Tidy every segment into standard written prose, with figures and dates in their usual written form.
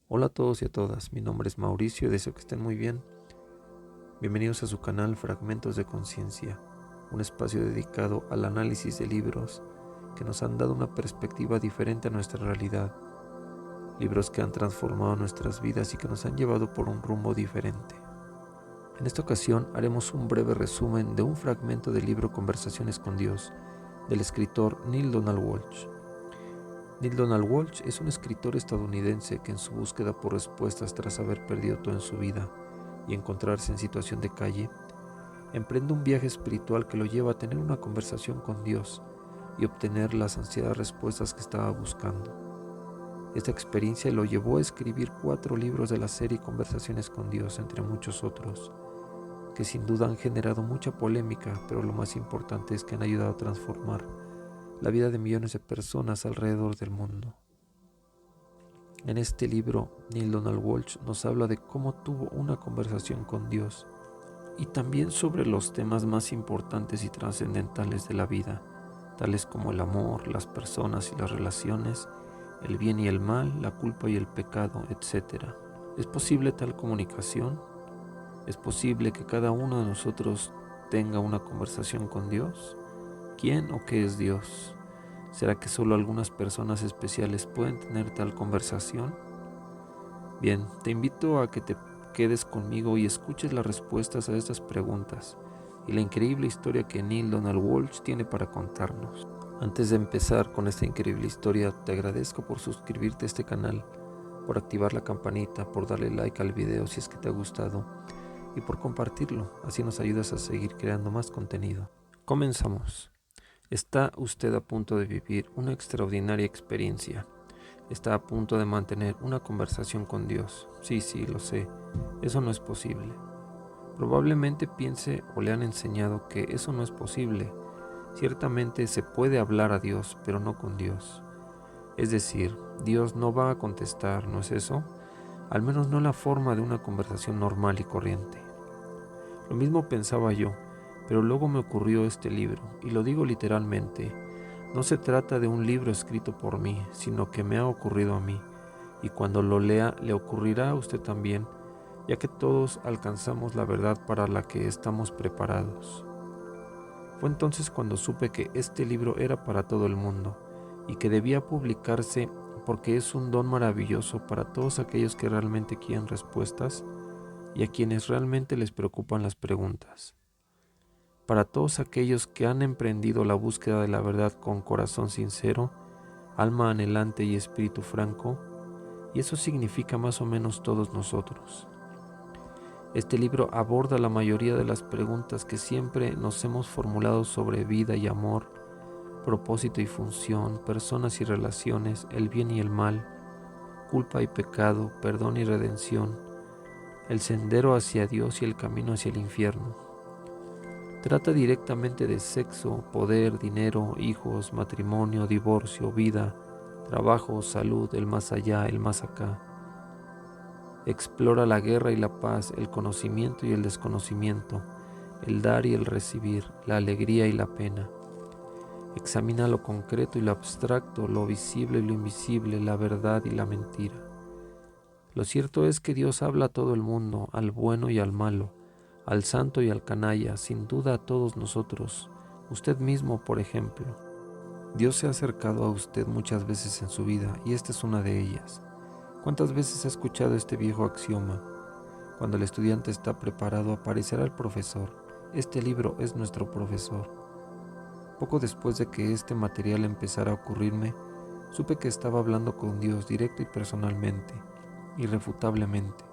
Hola a todos y a todas, mi nombre es Mauricio y deseo que estén muy bien. Bienvenidos a su canal Fragmentos de Conciencia, un espacio dedicado al análisis de libros que nos han dado una perspectiva diferente a nuestra realidad, libros que han transformado nuestras vidas y que nos han llevado por un rumbo diferente. En esta ocasión haremos un breve resumen de un fragmento del libro Conversaciones con Dios, del escritor Neale Donald Walsch. Neale Donald Walsch es un escritor estadounidense que en su búsqueda por respuestas tras haber perdido todo en su vida y encontrarse en situación de calle, emprende un viaje espiritual que lo lleva a tener una conversación con Dios y obtener las ansiadas respuestas que estaba buscando. Esta experiencia lo llevó a escribir 4 libros de la serie Conversaciones con Dios, entre muchos otros, que sin duda han generado mucha polémica, pero lo más importante es que han ayudado a transformar la vida de millones de personas alrededor del mundo. En este libro, Neale Donald Walsch nos habla de cómo tuvo una conversación con Dios y también sobre los temas más importantes y trascendentales de la vida, tales como el amor, las personas y las relaciones, el bien y el mal, la culpa y el pecado, etc. ¿Es posible tal comunicación? ¿Es posible que cada uno de nosotros tenga una conversación con Dios? ¿Quién o qué es Dios? ¿Será que solo algunas personas especiales pueden tener tal conversación? Bien, te invito a que te quedes conmigo y escuches las respuestas a estas preguntas y la increíble historia que Neale Donald Walsch tiene para contarnos. Antes de empezar con esta increíble historia, te agradezco por suscribirte a este canal, por activar la campanita, por darle like al video si es que te ha gustado y por compartirlo, así nos ayudas a seguir creando más contenido. Comenzamos. ¿Está usted a punto de vivir una extraordinaria experiencia? ¿Está a punto de mantener una conversación con Dios? Sí, lo sé. Eso no es posible. Probablemente piense o le han enseñado que eso no es posible. Ciertamente se puede hablar a Dios, pero no con Dios. Es decir, Dios no va a contestar, ¿no es eso? Al menos no en la forma de una conversación normal y corriente. Lo mismo pensaba yo, pero luego me ocurrió este libro, y lo digo literalmente. No se trata de un libro escrito por mí, sino que me ha ocurrido a mí, y cuando lo lea le ocurrirá a usted también, ya que todos alcanzamos la verdad para la que estamos preparados. Fue entonces cuando supe que este libro era para todo el mundo, y que debía publicarse porque es un don maravilloso para todos aquellos que realmente quieren respuestas y a quienes realmente les preocupan las preguntas. Para todos aquellos que han emprendido la búsqueda de la verdad con corazón sincero, alma anhelante y espíritu franco, y eso significa más o menos todos nosotros. Este libro aborda la mayoría de las preguntas que siempre nos hemos formulado sobre vida y amor, propósito y función, personas y relaciones, el bien y el mal, culpa y pecado, perdón y redención, el sendero hacia Dios y el camino hacia el infierno. Trata directamente de sexo, poder, dinero, hijos, matrimonio, divorcio, vida, trabajo, salud, el más allá, el más acá. Explora la guerra y la paz, el conocimiento y el desconocimiento, el dar y el recibir, la alegría y la pena. Examina lo concreto y lo abstracto, lo visible y lo invisible, la verdad y la mentira. Lo cierto es que Dios habla a todo el mundo, al bueno y al malo, al santo y al canalla, sin duda a todos nosotros, usted mismo, por ejemplo. Dios se ha acercado a usted muchas veces en su vida y esta es una de ellas. ¿Cuántas veces ha escuchado este viejo axioma? Cuando el estudiante está preparado, aparecerá el profesor. Este libro es nuestro profesor. Poco después de que este material empezara a ocurrirme, supe que estaba hablando con Dios directo y personalmente, irrefutablemente,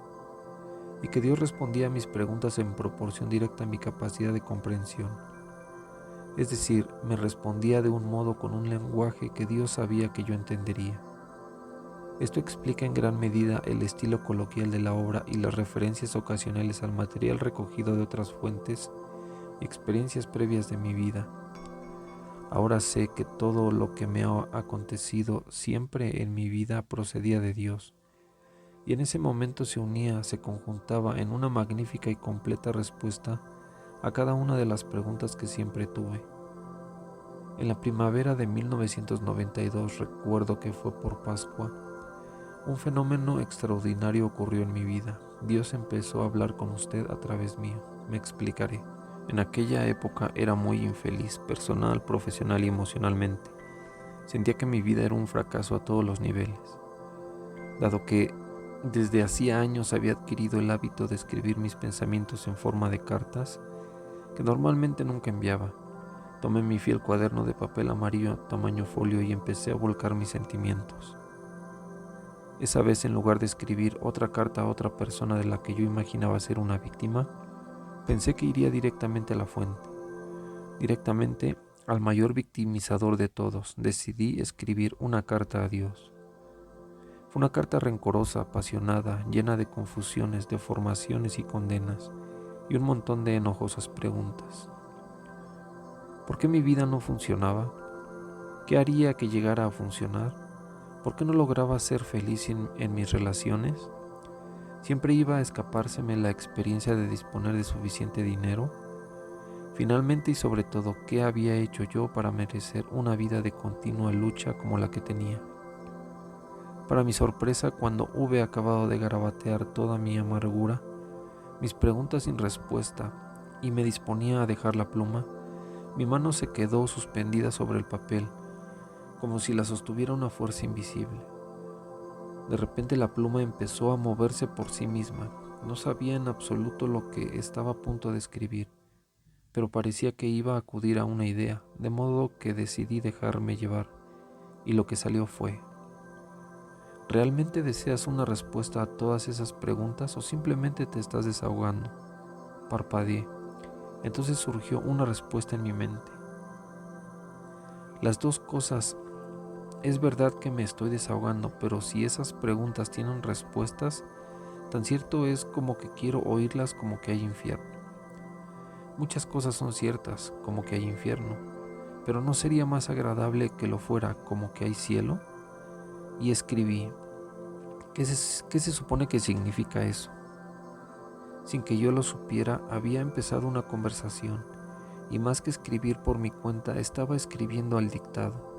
y que Dios respondía a mis preguntas en proporción directa a mi capacidad de comprensión. Es decir, me respondía de un modo con un lenguaje que Dios sabía que yo entendería. Esto explica en gran medida el estilo coloquial de la obra y las referencias ocasionales al material recogido de otras fuentes y experiencias previas de mi vida. Ahora sé que todo lo que me ha acontecido siempre en mi vida procedía de Dios, y en ese momento se unía, se conjuntaba en una magnífica y completa respuesta a cada una de las preguntas que siempre tuve. En la primavera de 1992, recuerdo que fue por Pascua, Un fenómeno extraordinario ocurrió en mi vida. Dios empezó a hablar con usted a través mío. Me explicaré. En aquella época era muy infeliz, personal, profesional y emocionalmente. Sentía que mi vida era un fracaso a todos los niveles. Dado que desde hacía años había adquirido el hábito de escribir mis pensamientos en forma de cartas, que normalmente nunca enviaba, tomé mi fiel cuaderno de papel amarillo tamaño folio y empecé a volcar mis sentimientos. Esa vez, en lugar de escribir otra carta a otra persona de la que yo imaginaba ser una víctima, pensé que iría directamente a la fuente, directamente al mayor victimizador de todos. Decidí escribir una carta a Dios. Fue una carta rencorosa, apasionada, llena de confusiones, deformaciones y condenas, y un montón de enojosas preguntas. ¿Por qué mi vida no funcionaba? ¿Qué haría que llegara a funcionar? ¿Por qué no lograba ser feliz en mis relaciones? ¿Siempre iba a escapárseme la experiencia de disponer de suficiente dinero? Finalmente y sobre todo, ¿qué había hecho yo para merecer una vida de continua lucha como la que tenía? Para mi sorpresa, cuando hube acabado de garabatear toda mi amargura, mis preguntas sin respuesta, y me disponía a dejar la pluma, mi mano se quedó suspendida sobre el papel, como si la sostuviera una fuerza invisible. De repente la pluma empezó a moverse por sí misma. No sabía en absoluto lo que estaba a punto de escribir, pero parecía que iba a acudir a una idea, de modo que decidí dejarme llevar, y lo que salió fue: ¿realmente deseas una respuesta a todas esas preguntas o simplemente te estás desahogando? Parpadeé. Entonces surgió una respuesta en mi mente. Las dos cosas. Es verdad que me estoy desahogando, pero si esas preguntas tienen respuestas, tan cierto es como que quiero oírlas como que hay infierno. Muchas cosas son ciertas, como que hay infierno, pero ¿no sería más agradable que lo fuera como que hay cielo? Y escribí: ¿qué se supone que significa eso? Sin que yo lo supiera, había empezado una conversación, y más que escribir por mi cuenta, estaba escribiendo al dictado.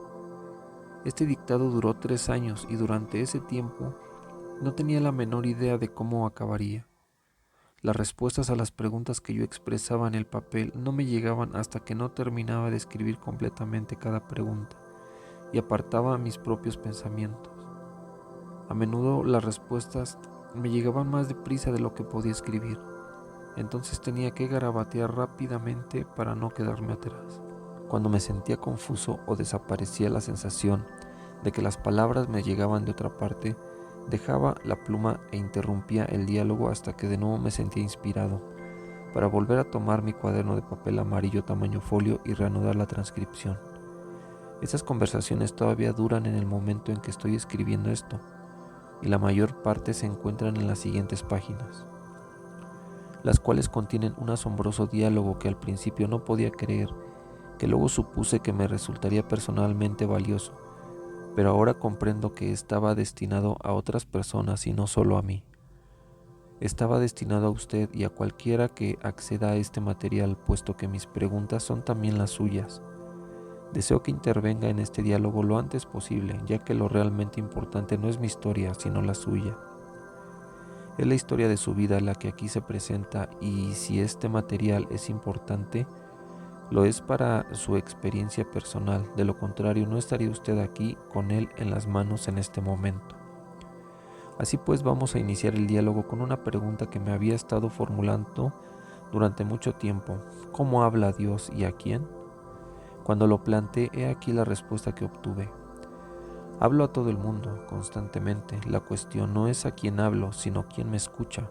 Este dictado duró 3 años y durante ese tiempo no tenía la menor idea de cómo acabaría. Las respuestas a las preguntas que yo expresaba en el papel no me llegaban hasta que no terminaba de escribir completamente cada pregunta y apartaba mis propios pensamientos. A menudo las respuestas me llegaban más deprisa de lo que podía escribir, entonces tenía que garabatear rápidamente para no quedarme atrás. Cuando me sentía confuso o desaparecía la sensación de que las palabras me llegaban de otra parte, dejaba la pluma e interrumpía el diálogo hasta que de nuevo me sentía inspirado, para volver a tomar mi cuaderno de papel amarillo tamaño folio y reanudar la transcripción. Esas conversaciones todavía duran en el momento en que estoy escribiendo esto, y la mayor parte se encuentran en las siguientes páginas, las cuales contienen un asombroso diálogo que al principio no podía creer, que luego supuse que me resultaría personalmente valioso, pero ahora comprendo que estaba destinado a otras personas y no solo a mí. Estaba destinado a usted y a cualquiera que acceda a este material, puesto que mis preguntas son también las suyas. Deseo que intervenga en este diálogo lo antes posible, ya que lo realmente importante no es mi historia, sino la suya. Es la historia de su vida la que aquí se presenta, y si este material es importante, lo es para su experiencia personal. De lo contrario, no estaría usted aquí con él en las manos en este momento. Así pues, vamos a iniciar el diálogo con una pregunta que me había estado formulando durante mucho tiempo. ¿Cómo habla Dios y a quién? Cuando lo planteé, he aquí la respuesta que obtuve. Hablo a todo el mundo, constantemente. La cuestión no es a quién hablo, sino quién me escucha.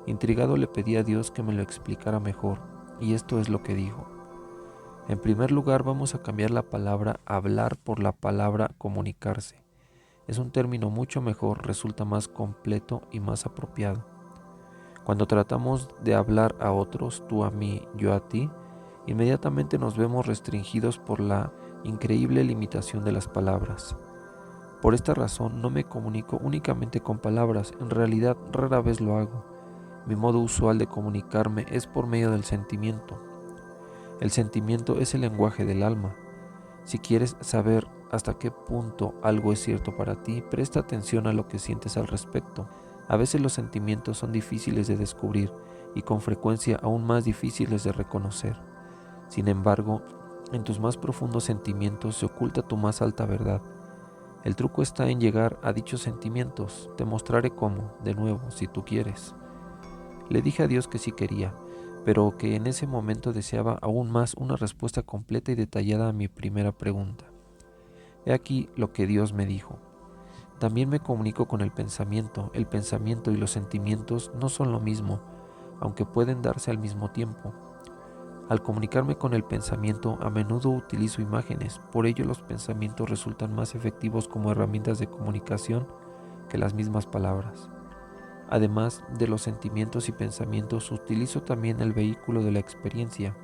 Intrigado le pedí a Dios que me lo explicara mejor, y esto es lo que dijo. En primer lugar, vamos a cambiar la palabra hablar por la palabra comunicarse. Es un término mucho mejor, resulta más completo y más apropiado. Cuando tratamos de hablar a otros, tú a mí, yo a ti, inmediatamente nos vemos restringidos por la increíble limitación de las palabras. Por esta razón no me comunico únicamente con palabras, en realidad rara vez lo hago. Mi modo usual de comunicarme es por medio del sentimiento. El sentimiento es el lenguaje del alma. Si quieres saber hasta qué punto algo es cierto para ti, presta atención a lo que sientes al respecto. A veces los sentimientos son difíciles de descubrir y con frecuencia aún más difíciles de reconocer. Sin embargo, en tus más profundos sentimientos se oculta tu más alta verdad. El truco está en llegar a dichos sentimientos. Te mostraré cómo, de nuevo, si tú quieres. Le dije a Dios que sí quería, pero que en ese momento deseaba aún más una respuesta completa y detallada a mi primera pregunta. He aquí lo que Dios me dijo. También me comunico con el pensamiento. El pensamiento y los sentimientos no son lo mismo, aunque pueden darse al mismo tiempo. Al comunicarme con el pensamiento, a menudo utilizo imágenes, por ello los pensamientos resultan más efectivos como herramientas de comunicación que las mismas palabras. Además de los sentimientos y pensamientos, utilizo también el vehículo de la experiencia,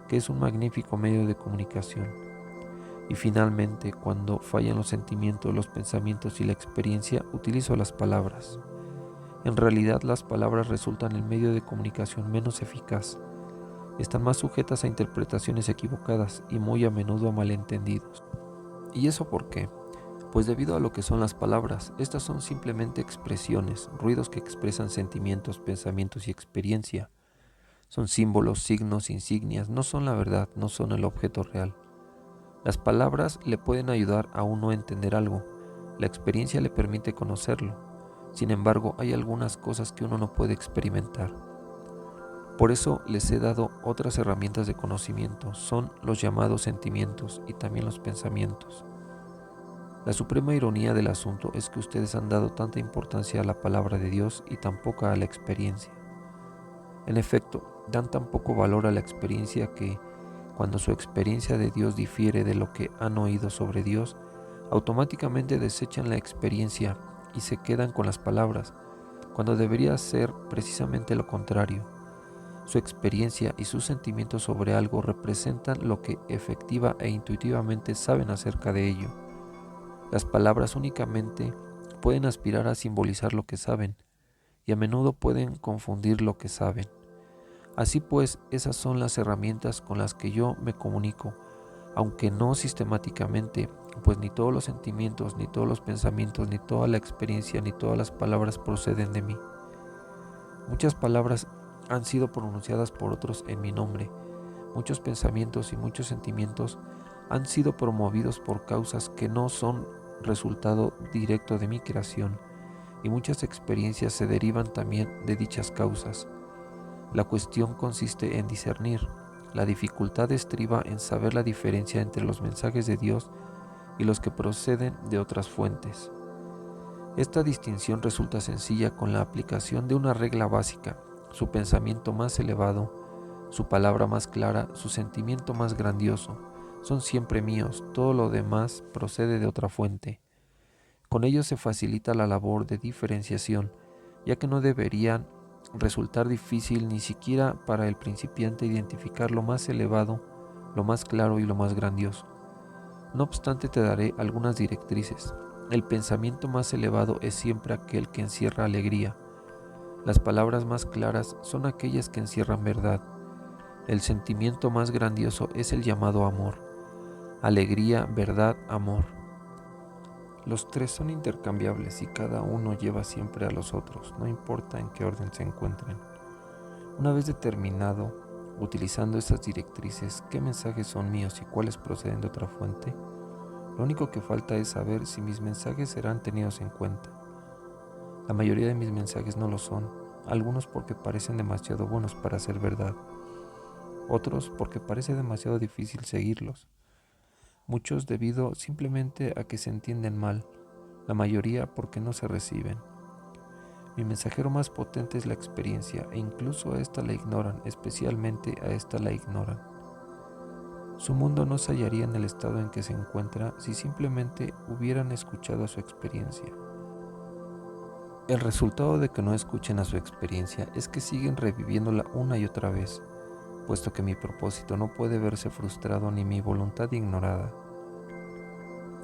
que es un magnífico medio de comunicación. Y finalmente, cuando fallan los sentimientos, los pensamientos y la experiencia, utilizo las palabras. En realidad, las palabras resultan el medio de comunicación menos eficaz. Están más sujetas a interpretaciones equivocadas y muy a menudo a malentendidos. ¿Y eso por qué? Pues debido a lo que son las palabras, estas son simplemente expresiones, ruidos que expresan sentimientos, pensamientos y experiencia. Son símbolos, signos, insignias, no son la verdad, no son el objeto real. Las palabras le pueden ayudar a uno a entender algo, la experiencia le permite conocerlo. Sin embargo, hay algunas cosas que uno no puede experimentar. Por eso les he dado otras herramientas de conocimiento, son los llamados sentimientos y también los pensamientos. La suprema ironía del asunto es que ustedes han dado tanta importancia a la palabra de Dios y tan poca a la experiencia. En efecto, dan tan poco valor a la experiencia que, cuando su experiencia de Dios difiere de lo que han oído sobre Dios, automáticamente desechan la experiencia y se quedan con las palabras, cuando debería ser precisamente lo contrario. Su experiencia y sus sentimientos sobre algo representan lo que efectiva e intuitivamente saben acerca de ello. Las palabras únicamente pueden aspirar a simbolizar lo que saben, y a menudo pueden confundir lo que saben. Así pues, esas son las herramientas con las que yo me comunico, aunque no sistemáticamente, pues ni todos los sentimientos, ni todos los pensamientos, ni toda la experiencia, ni todas las palabras proceden de mí. Muchas palabras han sido pronunciadas por otros en mi nombre. Muchos pensamientos y muchos sentimientos han sido promovidos por causas que no son resultado directo de mi creación, y muchas experiencias se derivan también de dichas causas. La cuestión consiste en discernir. La dificultad estriba en saber la diferencia entre los mensajes de Dios y los que proceden de otras fuentes. Esta distinción resulta sencilla con la aplicación de una regla básica: su pensamiento más elevado, su palabra más clara, su sentimiento más grandioso, son siempre míos, todo lo demás procede de otra fuente. Con ello se facilita la labor de diferenciación, ya que no deberían resultar difícil ni siquiera para el principiante identificar lo más elevado, lo más claro y lo más grandioso. No obstante, te daré algunas directrices. El pensamiento más elevado es siempre aquel que encierra alegría. Las palabras más claras son aquellas que encierran verdad. El sentimiento más grandioso es el llamado amor. Alegría, verdad, amor. Los tres son intercambiables y cada uno lleva siempre a los otros, no importa en qué orden se encuentren. Una vez determinado, utilizando estas directrices, qué mensajes son míos y cuáles proceden de otra fuente, lo único que falta es saber si mis mensajes serán tenidos en cuenta. La mayoría de mis mensajes no lo son, algunos porque parecen demasiado buenos para ser verdad, otros porque parece demasiado difícil seguirlos, muchos debido simplemente a que se entienden mal, la mayoría porque no se reciben. Mi mensajero más potente es la experiencia, e incluso a esta la ignoran, especialmente a esta la ignoran. Su mundo no se hallaría en el estado en que se encuentra si simplemente hubieran escuchado a su experiencia. El resultado de que no escuchen a su experiencia es que siguen reviviéndola una y otra vez, puesto que mi propósito no puede verse frustrado ni mi voluntad ignorada.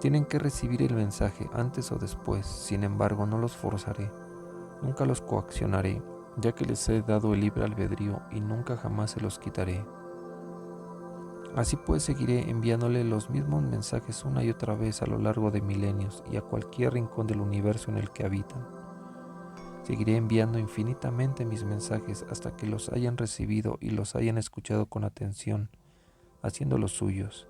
Tienen que recibir el mensaje antes o después, sin embargo no los forzaré, nunca los coaccionaré, ya que les he dado el libre albedrío y nunca jamás se los quitaré. Así pues seguiré enviándole los mismos mensajes una y otra vez a lo largo de milenios y a cualquier rincón del universo en el que habitan. Seguiré enviando infinitamente mis mensajes hasta que los hayan recibido y los hayan escuchado con atención, haciéndolos suyos.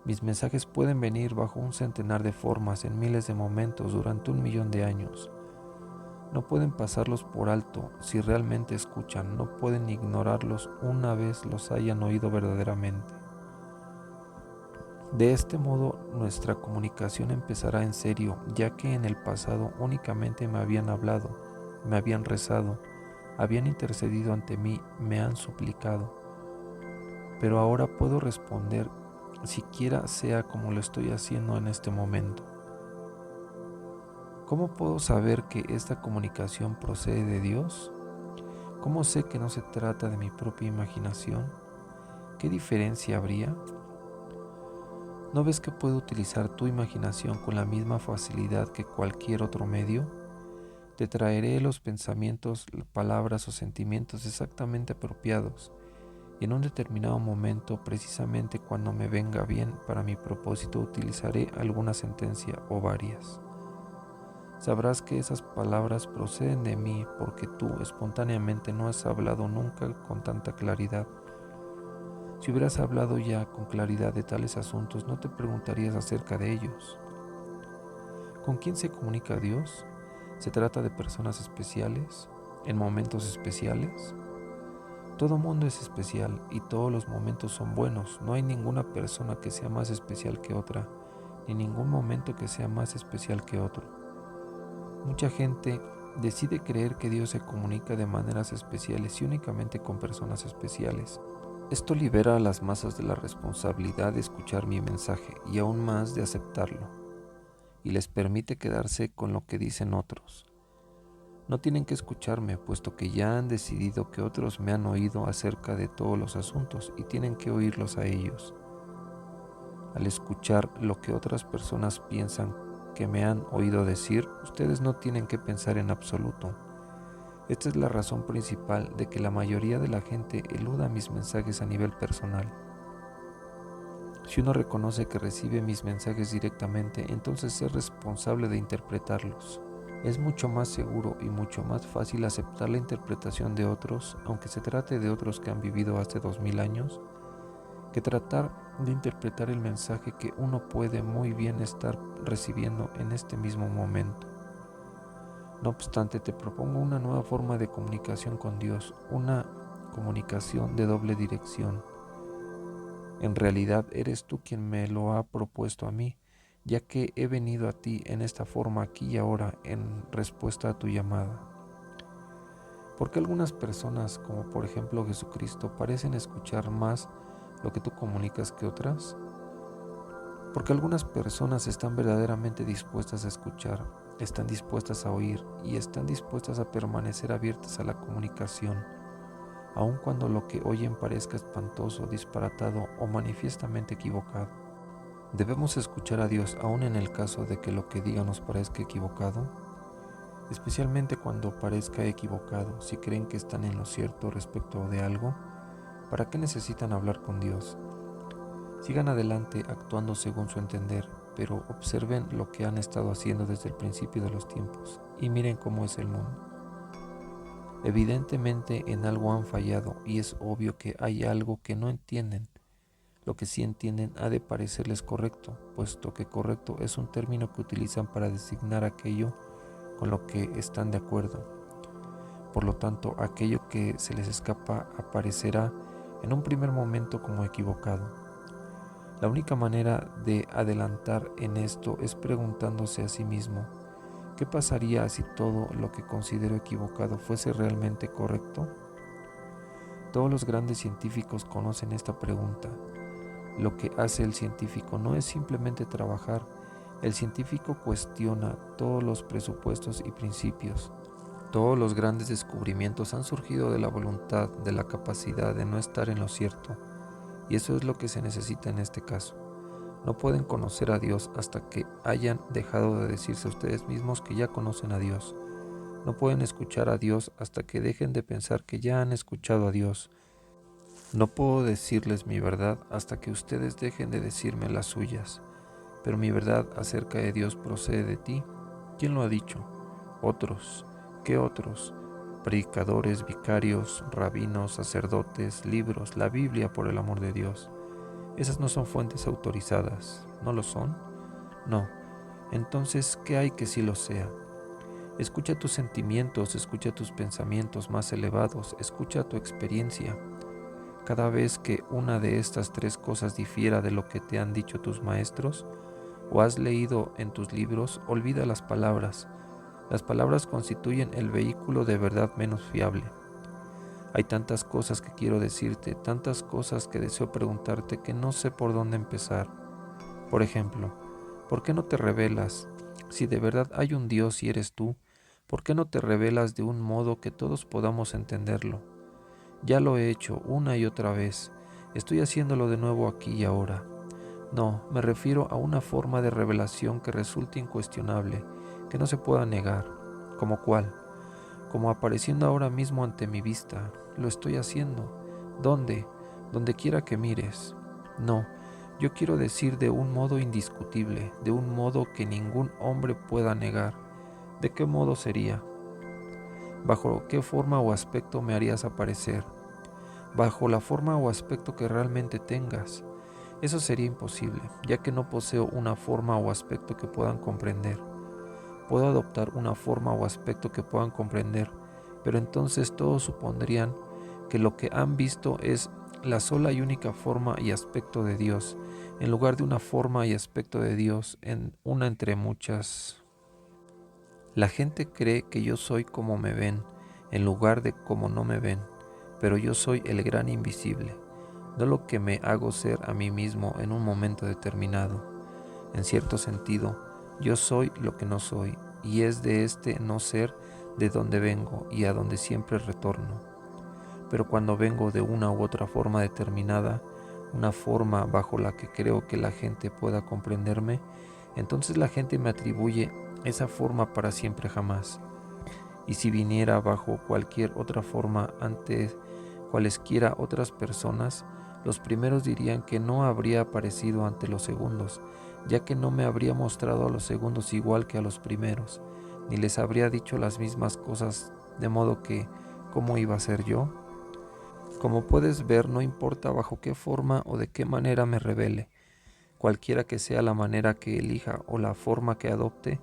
Mis mensajes pueden venir bajo un centenar de formas en miles de momentos durante 1.000.000 de años. No pueden pasarlos por alto si realmente escuchan, no pueden ignorarlos una vez los hayan oído verdaderamente. De este modo, nuestra comunicación empezará en serio, ya que en el pasado únicamente me habían hablado, me habían rezado, habían intercedido ante mí, me han suplicado. Pero ahora puedo responder, siquiera sea como lo estoy haciendo en este momento. ¿Cómo puedo saber que esta comunicación procede de Dios? ¿Cómo sé que no se trata de mi propia imaginación? ¿Qué diferencia habría? ¿No ves que puedo utilizar tu imaginación con la misma facilidad que cualquier otro medio? Te traeré los pensamientos, palabras o sentimientos exactamente apropiados y en un determinado momento, precisamente cuando me venga bien para mi propósito, utilizaré alguna sentencia o varias. Sabrás que esas palabras proceden de mí porque tú espontáneamente no has hablado nunca con tanta claridad. Si hubieras hablado ya con claridad de tales asuntos, no te preguntarías acerca de ellos. ¿Con quién se comunica Dios? ¿Se trata de personas especiales? ¿En momentos especiales? Todo mundo es especial y todos los momentos son buenos. No hay ninguna persona que sea más especial que otra, ni ningún momento que sea más especial que otro. Mucha gente decide creer que Dios se comunica de maneras especiales y únicamente con personas especiales. Esto libera a las masas de la responsabilidad de escuchar mi mensaje y aún más de aceptarlo, y les permite quedarse con lo que dicen otros. No tienen que escucharme, puesto que ya han decidido que otros me han oído acerca de todos los asuntos y tienen que oírlos a ellos. Al escuchar lo que otras personas piensan que me han oído decir, ustedes no tienen que pensar en absoluto. Esta es la razón principal de que la mayoría de la gente eluda mis mensajes a nivel personal. Si uno reconoce que recibe mis mensajes directamente, entonces es responsable de interpretarlos. Es mucho más seguro y mucho más fácil aceptar la interpretación de otros, aunque se trate de otros que han vivido hace 2000 años, que tratar de interpretar el mensaje que uno puede muy bien estar recibiendo en este mismo momento. No obstante, te propongo una nueva forma de comunicación con Dios, una comunicación de doble dirección. En realidad eres tú quien me lo ha propuesto a mí, ya que he venido a ti en esta forma aquí y ahora en respuesta a tu llamada. ¿Por qué algunas personas, como por ejemplo Jesucristo, parecen escuchar más lo que tú comunicas que otras? Porque algunas personas están verdaderamente dispuestas a escuchar, están dispuestas a oír y están dispuestas a permanecer abiertas a la comunicación, aun cuando lo que oyen parezca espantoso, disparatado o manifiestamente equivocado. ¿Debemos escuchar a Dios aun en el caso de que lo que diga nos parezca equivocado? Especialmente cuando parezca equivocado, si creen que están en lo cierto respecto de algo, ¿para qué necesitan hablar con Dios? Sigan adelante actuando según su entender, pero observen lo que han estado haciendo desde el principio de los tiempos y miren cómo es el mundo. Evidentemente en algo han fallado y es obvio que hay algo que no entienden. Lo que sí entienden ha de parecerles correcto, puesto que correcto es un término que utilizan para designar aquello con lo que están de acuerdo. Por lo tanto, aquello que se les escapa aparecerá en un primer momento como equivocado. La única manera de adelantar en esto es preguntándose a sí mismo, ¿qué pasaría si todo lo que considero equivocado fuese realmente correcto? Todos los grandes científicos conocen esta pregunta. Lo que hace el científico no es simplemente trabajar, el científico cuestiona todos los presupuestos y principios. Todos los grandes descubrimientos han surgido de la voluntad, de la capacidad de no estar en lo cierto. Y eso es lo que se necesita en este caso. No pueden conocer a Dios hasta que hayan dejado de decirse a ustedes mismos que ya conocen a Dios. No pueden escuchar a Dios hasta que dejen de pensar que ya han escuchado a Dios. No puedo decirles mi verdad hasta que ustedes dejen de decirme las suyas. Pero mi verdad acerca de Dios procede de ti. ¿Quién lo ha dicho? Otros. ¿Qué otros? Predicadores, vicarios, rabinos, sacerdotes, libros, la Biblia, por el amor de Dios. Esas no son fuentes autorizadas. ¿No lo son? No. Entonces, ¿qué hay que sí lo sea? Escucha tus sentimientos, escucha tus pensamientos más elevados, escucha tu experiencia. Cada vez que una de estas tres cosas difiera de lo que te han dicho tus maestros o has leído en tus libros, olvida las palabras. Las palabras constituyen el vehículo de verdad menos fiable. Hay tantas cosas que quiero decirte, tantas cosas que deseo preguntarte que no sé por dónde empezar. Por ejemplo, ¿por qué no te revelas? Si de verdad hay un Dios y eres tú, ¿por qué no te revelas de un modo que todos podamos entenderlo? Ya lo he hecho una y otra vez. Estoy haciéndolo de nuevo aquí y ahora. No, me refiero a una forma de revelación que resulte incuestionable, que no se pueda negar. ¿Como cuál? Como apareciendo ahora mismo ante mi vista. Lo estoy haciendo. ¿Dónde? Donde quiera que mires. No, yo quiero decir de un modo indiscutible, de un modo que ningún hombre pueda negar. ¿De qué modo sería? ¿Bajo qué forma o aspecto me harías aparecer? Bajo la forma o aspecto que realmente tengas. Eso sería imposible, ya que no poseo una forma o aspecto que puedan comprender. Puedo adoptar una forma o aspecto que puedan comprender, pero entonces todos supondrían que lo que han visto es la sola y única forma y aspecto de Dios, en lugar de una forma y aspecto de Dios en una entre muchas. La gente cree que yo soy como me ven, en lugar de como no me ven, pero yo soy el gran invisible, no lo que me hago ser a mí mismo en un momento determinado. En cierto sentido, yo soy lo que no soy, y es de este no ser de donde vengo y a donde siempre retorno. Pero cuando vengo de una u otra forma determinada, una forma bajo la que creo que la gente pueda comprenderme, entonces la gente me atribuye esa forma para siempre jamás. Y si viniera bajo cualquier otra forma ante cualesquiera otras personas, los primeros dirían que no habría aparecido ante los segundos, ya que no me habría mostrado a los segundos igual que a los primeros, ni les habría dicho las mismas cosas, de modo que, ¿cómo iba a ser yo? Como puedes ver, no importa bajo qué forma o de qué manera me revele, cualquiera que sea la manera que elija o la forma que adopte,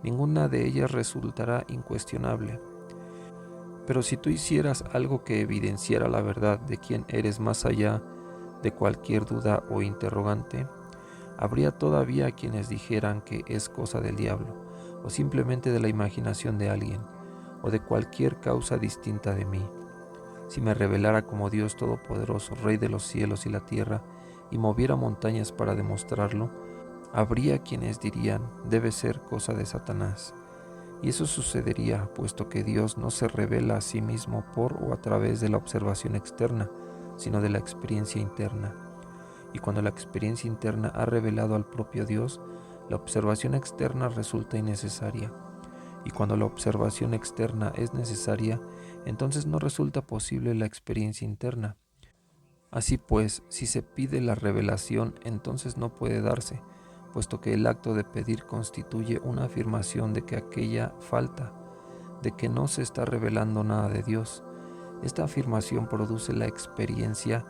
ninguna de ellas resultará incuestionable. Pero si tú hicieras algo que evidenciara la verdad de quién eres más allá de cualquier duda o interrogante, habría todavía quienes dijeran que es cosa del diablo, o simplemente de la imaginación de alguien, o de cualquier causa distinta de mí. Si me revelara como Dios Todopoderoso, Rey de los cielos y la tierra, y moviera montañas para demostrarlo, habría quienes dirían, debe ser cosa de Satanás. Y eso sucedería, puesto que Dios no se revela a sí mismo por o a través de la observación externa, sino de la experiencia interna. Y cuando la experiencia interna ha revelado al propio Dios, la observación externa resulta innecesaria. Y cuando la observación externa es necesaria, entonces no resulta posible la experiencia interna. Así pues, si se pide la revelación, entonces no puede darse, puesto que el acto de pedir constituye una afirmación de que aquella falta, de que no se está revelando nada de Dios. Esta afirmación produce la experiencia,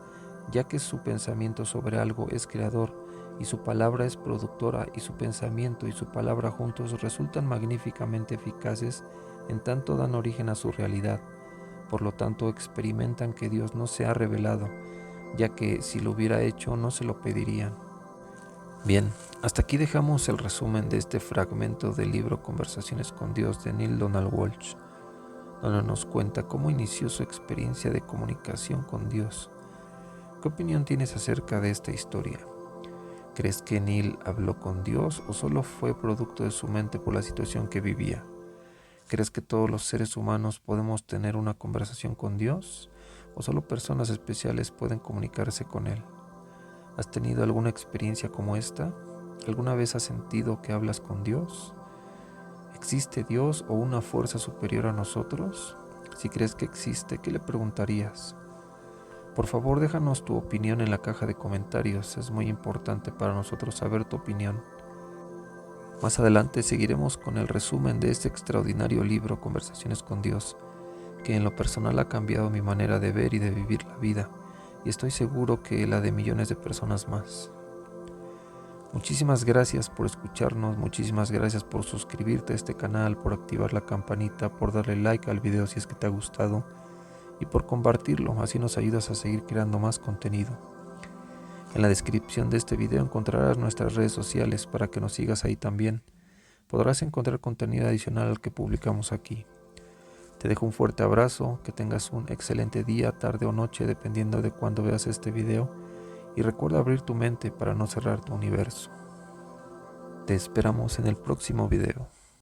ya que su pensamiento sobre algo es creador, y su palabra es productora, y su pensamiento y su palabra juntos resultan magníficamente eficaces en tanto dan origen a su realidad. Por lo tanto, experimentan que Dios no se ha revelado, ya que si lo hubiera hecho no se lo pedirían. Bien, hasta aquí dejamos el resumen de este fragmento del libro Conversaciones con Dios de Neale Donald Walsch, donde nos cuenta cómo inició su experiencia de comunicación con Dios. ¿Qué opinión tienes acerca de esta historia? ¿Crees que Neale habló con Dios o solo fue producto de su mente por la situación que vivía? ¿Crees que todos los seres humanos podemos tener una conversación con Dios o solo personas especiales pueden comunicarse con Él? ¿Has tenido alguna experiencia como esta? ¿Alguna vez has sentido que hablas con Dios? ¿Existe Dios o una fuerza superior a nosotros? Si crees que existe, ¿qué le preguntarías? Por favor, déjanos tu opinión en la caja de comentarios, es muy importante para nosotros saber tu opinión. Más adelante seguiremos con el resumen de este extraordinario libro, Conversaciones con Dios, que en lo personal ha cambiado mi manera de ver y de vivir la vida, y estoy seguro que la de millones de personas más. Muchísimas gracias por escucharnos, muchísimas gracias por suscribirte a este canal, por activar la campanita, por darle like al video si es que te ha gustado y por compartirlo, así nos ayudas a seguir creando más contenido. En la descripción de este video encontrarás nuestras redes sociales para que nos sigas ahí también. Podrás encontrar contenido adicional al que publicamos aquí. Te dejo un fuerte abrazo, que tengas un excelente día, tarde o noche, dependiendo de cuándo veas este video. Y recuerda abrir tu mente para no cerrar tu universo. Te esperamos en el próximo video.